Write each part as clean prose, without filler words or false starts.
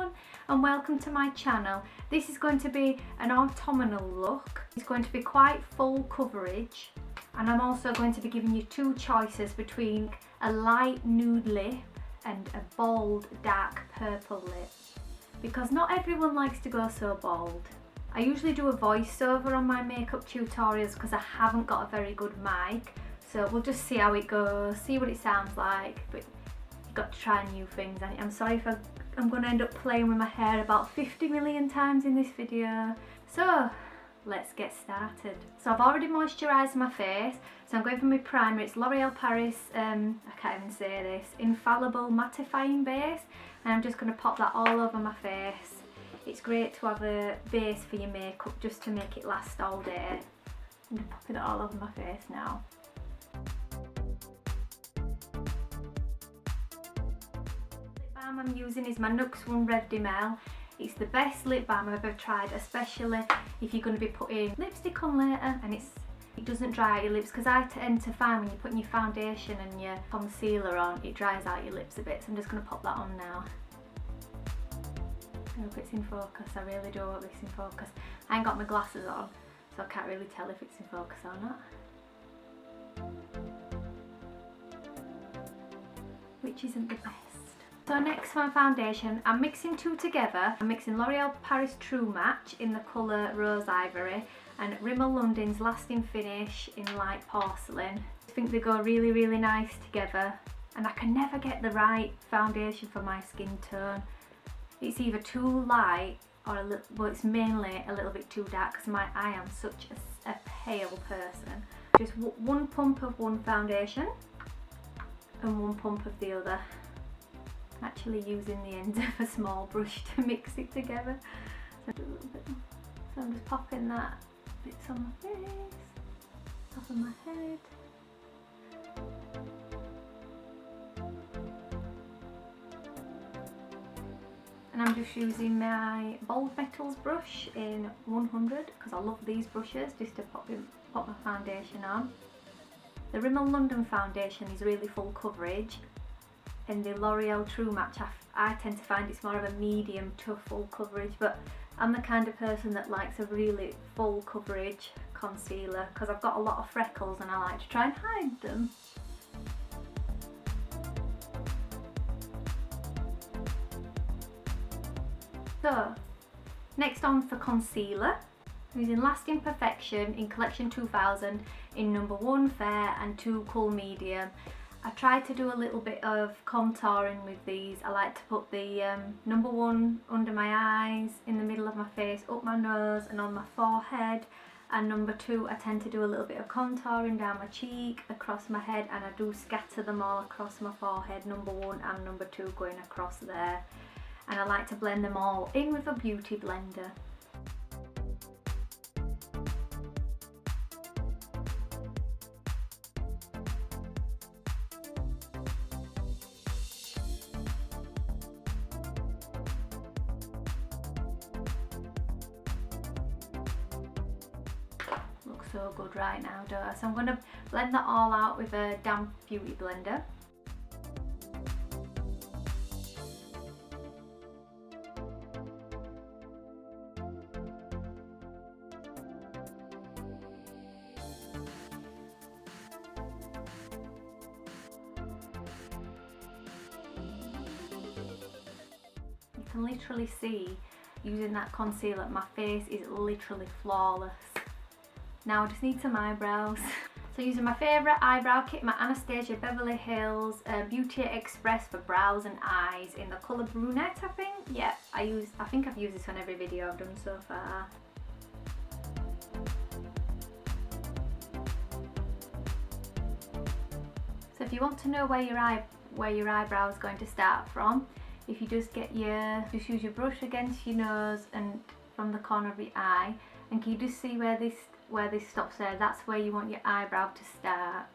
everyone and welcome to my channel. This is going to be an autumnal look. It's going to be quite full coverage, and I'm also going to be giving you two choices between a light nude lip and a bold dark purple lip, because not everyone likes to go so bold. I usually do a voiceover on my makeup tutorials because I haven't got a very good mic, so we'll just see how it goes, see what it sounds like, but you've got to try new things. And I'm sorry if I'm going to end up playing with my hair about 50 million times in this video. So let's get started. So I've already moisturised my face, so I'm going for my primer. It's L'Oreal Paris, I can't even say this, Infallible Mattifying Base, and I'm just going to pop that all over my face. It's great to have a base for your makeup just to make it last all day. I'm just popping it all over my face now. Lip balm I'm using is my NYX One Red Demel. It's the best lip balm I've ever tried, especially if you're going to be putting lipstick on later and it doesn't dry out your lips, because I tend to find when you're putting your foundation and your concealer on, it dries out your lips a bit. So I'm just going to pop that on now. I hope it's in focus. I really do hope it's in focus. I ain't got my glasses on, so I can't really tell if it's in focus or not. Which isn't the best. So next for my foundation, I'm mixing two together. I'm mixing L'Oreal Paris True Match in the colour Rose Ivory and Rimmel London's Lasting Finish in Light Porcelain. I think they go really, really nice together, and I can never get the right foundation for my skin tone. It's either too light or a little, well, it's mainly a little bit too dark because I am such a pale person. Just one pump of one foundation and one pump of the other. I'm actually using the ends of a small brush to mix it together. So, do a little bit. So I'm just popping that bits on my face, top of my head. And I'm just using my Bold Metals brush in 100 because I love these brushes just to pop my foundation on. The Rimmel London foundation is really full coverage, and the L'Oreal True Match I tend to find it's more of a medium to full coverage, but I'm the kind of person that likes a really full coverage concealer because I've got a lot of freckles and I like to try and hide them. So, next on for concealer, I'm using Lasting Perfection in Collection 2000 in number 1 Fair and 2 Cool Medium. I try to do a little bit of contouring with these. I like to put the number 1 under my eyes, in the middle of my face, up my nose and on my forehead. And number 2, I tend to do a little bit of contouring down my cheek, across my head, and I do scatter them all across my forehead, number 1 and number 2 going across there. And I like to blend them all in with a beauty blender. Looks so good right now, don't it? So I'm going to blend that all out with a damp beauty blender. You can literally see, using that concealer, my face is literally flawless. Now I just need some eyebrows. So using my favourite eyebrow kit, my Anastasia Beverly Hills Beauty Express for brows and eyes in the colour brunette, I think. Yeah, I think I've used this on every video I've done so far. So if you want to know where your eyebrow is going to start from, if you just use your brush against your nose and from the corner of your eye, and can you just see where this stops there? That's where you want your eyebrow to start.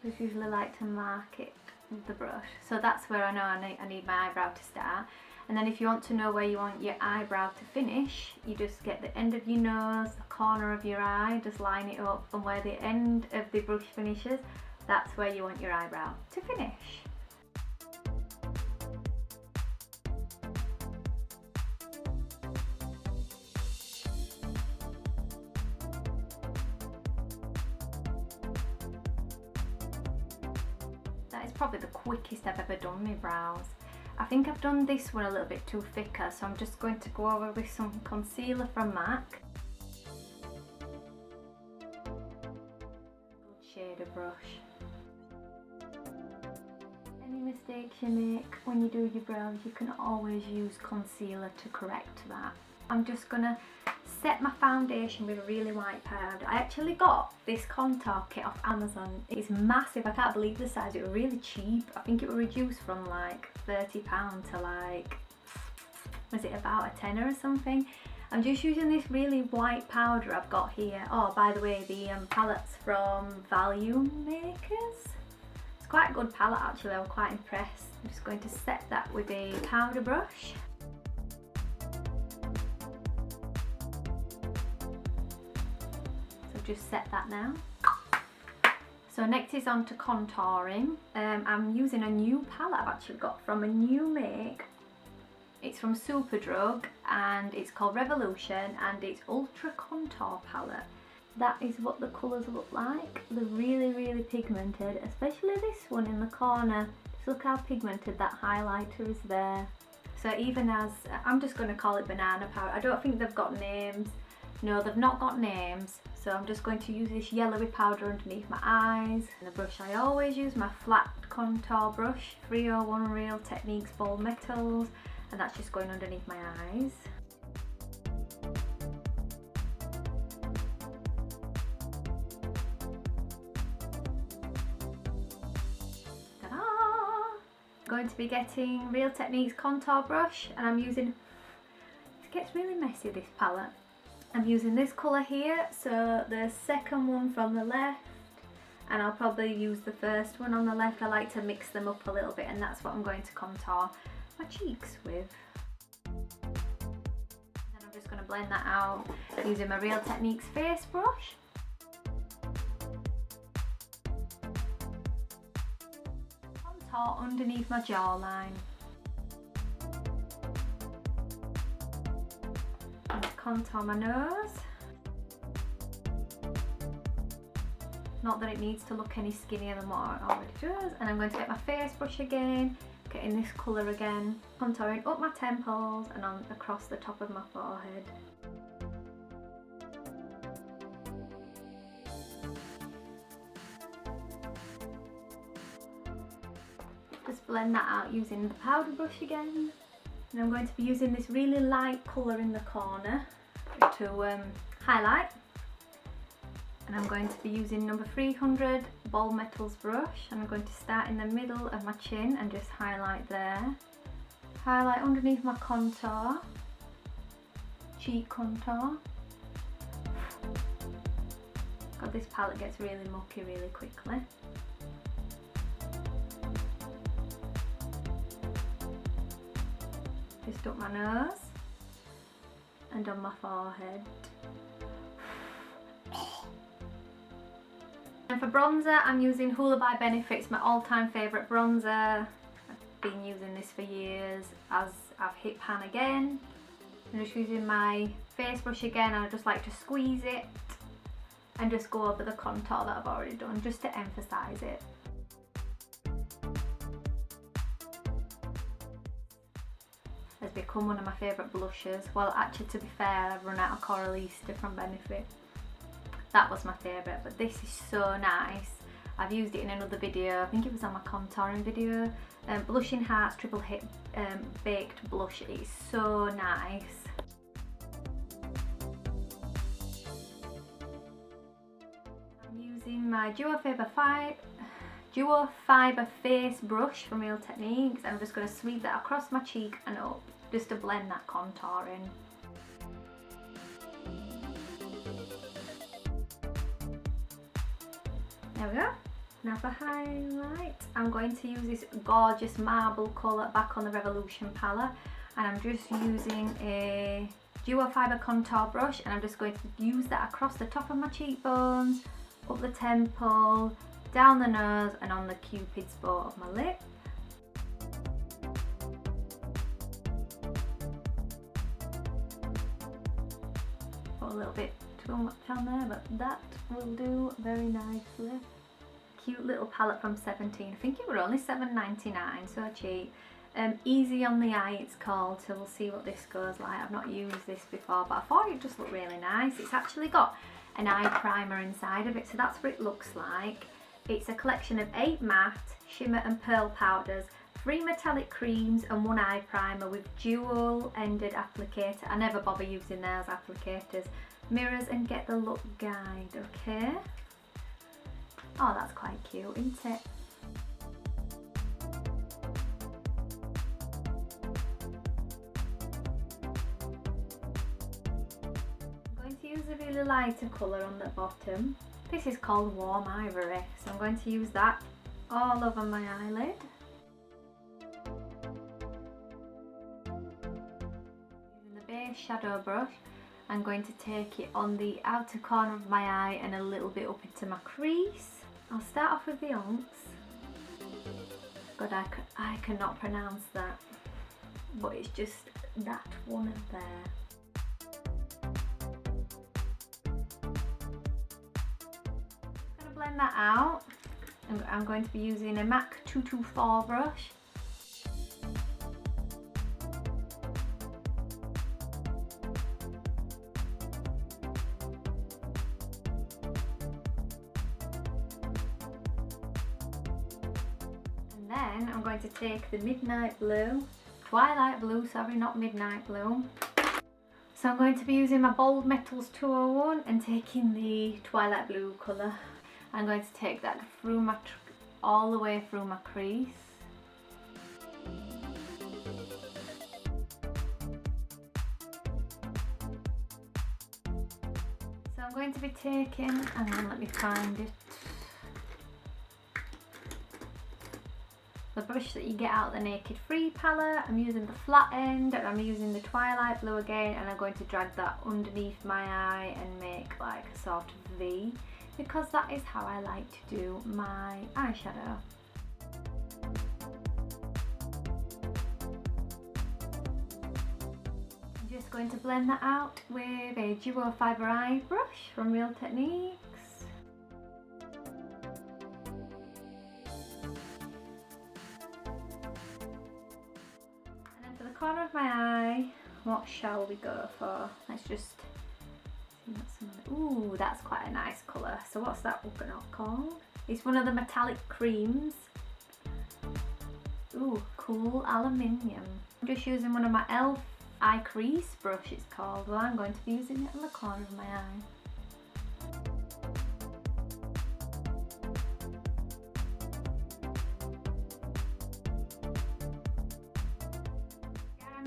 I just usually like to mark it with the brush, so that's where I know I need my eyebrow to start. And then if you want to know where you want your eyebrow to finish, you just get the end of your nose, the corner of your eye, just line it up, and where the end of the brush finishes, that's where you want your eyebrow to finish. probably the quickest I've ever done my brows. I think I've done this one a little bit too thicker, so I'm just going to go over with some concealer from MAC. Good shader brush. Any mistakes you make when you do your brows, you can always use concealer to correct that. I'm just gonna set my foundation with a really white powder. I actually got this contour kit off Amazon. It's massive, I can't believe the size. It was really cheap. I think it was reduced from like £30 to like, was it about a tenner or something? I'm just using this really white powder I've got here. Oh, by the way, the palette's from Value Makers. It's quite a good palette actually, I was quite impressed. I'm just going to set that with a powder brush. Just set that now. So next is on to contouring. I'm using a new palette I've actually got from a new make. It's from Superdrug and it's called Revolution and it's Ultra Contour Palette. That is what the colours look like. They're really, really pigmented, especially this one in the corner. Just look how pigmented that highlighter is there. So even as, I'm just going to call it banana powder. I don't think they've got names. No, they've not got names. So I'm just going to use this yellowy powder underneath my eyes. And the brush I always use, my flat contour brush, 301 Real Techniques Bold Metals, and that's just going underneath my eyes. Ta-da! I'm going to be getting Real Techniques contour brush, and I'm using, it gets really messy, this palette. I'm using this colour here, so the second one from the left, and I'll probably use the first one on the left. I like to mix them up a little bit, and that's what I'm going to contour my cheeks with. Then I'm just going to blend that out using my Real Techniques face brush. Contour underneath my jawline. Contour my nose. Not that it needs to look any skinnier than what it already does. And I'm going to get my face brush again, getting this colour again, contouring up my temples and on across the top of my forehead. Just blend that out using the powder brush again. And I'm going to be using this really light colour in the corner to highlight. And I'm going to be using number 300 Bold Metals brush. And I'm going to start in the middle of my chin and just highlight there. Highlight underneath my contour, cheek contour. God, this palette gets really mucky really quickly. Just up my nose and on my forehead. And for bronzer, I'm using Hoola by Benefit's my all-time favourite bronzer. I've been using this for years as I've hit pan again. I'm just using my face brush again, and I just like to squeeze it and just go over the contour that I've already done, just to emphasise it. Has become one of my favourite blushes. Well, actually, to be fair, I've run out of Coral Easter from Benefit. That was my favourite, but this is so nice. I've used it in another video, I think it was on my contouring video. Blushing Hearts Triple Hit Baked Blush. It is so nice. I'm using my Duo Fibre Face Brush from Real Techniques. I'm just going to sweep that across my cheek and up, just to blend that contour in. There we go. Now for highlight, I'm going to use this gorgeous marble colour back on the Revolution palette, and I'm just using a Duo Fibre contour brush, and I'm just going to use that across the top of my cheekbones, up the temple, down the nose and on the cupid's bow of my lip. Put a little bit too much on there, but that will do very nicely. cute little palette from 17. I think it were only $7.99, so cheap. Easy on the eye it's called, so we'll see what this goes like. I've not used this before, but I thought it just looked really nice. It's actually got an eye primer inside of it, so that's what it looks like. It's a collection of 8 matte, shimmer and pearl powders, 3 metallic creams and 1 eye primer with dual-ended applicator. I never bother using those applicators. Mirrors and get the look guide, okay? Oh, that's quite cute, isn't it? I'm going to use a really lighter colour on the bottom. This is called Warm Ivory, so I'm going to use that all over my eyelid. Using the base shadow brush, I'm going to take it on the outer corner of my eye and a little bit up into my crease. I'll start off with the onks. God, I cannot pronounce that, but it's just that one up there. I'm going to blend that out. I'm going to be using a MAC 224 brush. Then I'm going to take the Twilight Blue, sorry, not Midnight Blue. So I'm going to be using my Bold Metals 201 and taking the Twilight Blue colour. I'm going to take that through all the way through my crease. So I'm going to be taking, hang on, let me find it. The brush that you get out of the Naked Free palette. I'm using the flat end and I'm using the Twilight Blue again, and I'm going to drag that underneath my eye and make like a sort of V, because that is how I like to do my eyeshadow. I'm just going to blend that out with a Duo Fibre Eye brush from Real Techniques. Corner of my eye, what shall we go for? Let's just see what's in there. Ooh, that's quite a nice colour. So what's that called? It's one of the metallic creams. Ooh, cool aluminium. I'm just using one of my e.l.f. eye crease brush, it's called. Well, I'm going to be using it on the corner of my eye.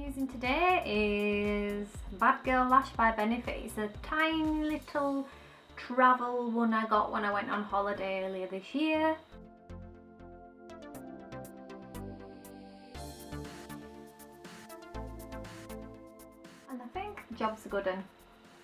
Using today is Bad Girl Lash by Benefit. It's a tiny little travel one I got when I went on holiday earlier this year. And I think the job's a good one.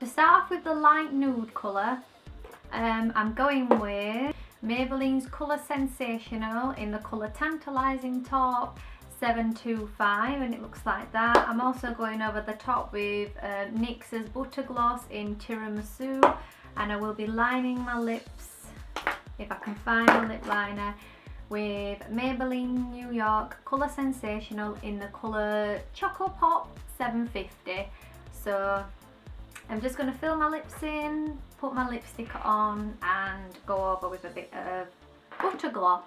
To start off with the light nude colour, I'm going with Maybelline's Colour Sensational in the colour Tantalising Taupe 725, and it looks like that. I'm also going over the top with NYX's Butter Gloss in Tiramisu, and I will be lining my lips, if I can find a lip liner, with Maybelline New York Colour Sensational in the colour Choco Pop 750. So I'm just going to fill my lips in, put my lipstick on and go over with a bit of butter gloss.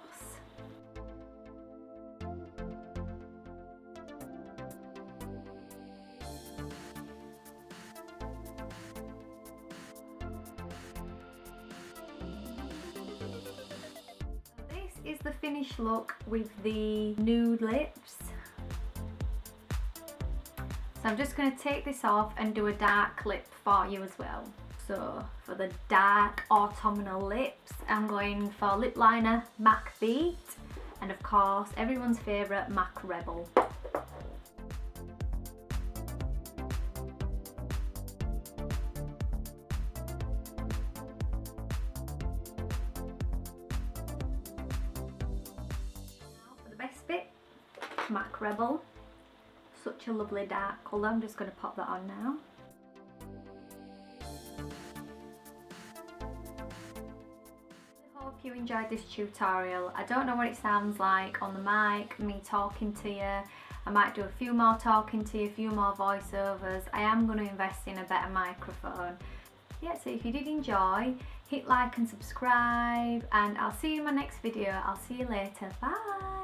Is the finished look with the nude lips. So I'm just going to take this off and do a dark lip for you as well. So for the dark autumnal lips, I'm going for lip liner MAC Beat, and of course everyone's favourite MAC Rebel. MAC Rebel, such a lovely dark colour. I'm just going to pop that on now. I hope hope you enjoyed this tutorial. I don't know what it sounds like on the mic, me talking to you. I might do a few more talking to you, a few more voiceovers. I am going to invest in a better microphone. Yeah, so if you did enjoy, hit like and subscribe, and I'll see you in my next video. I'll see you later. Bye!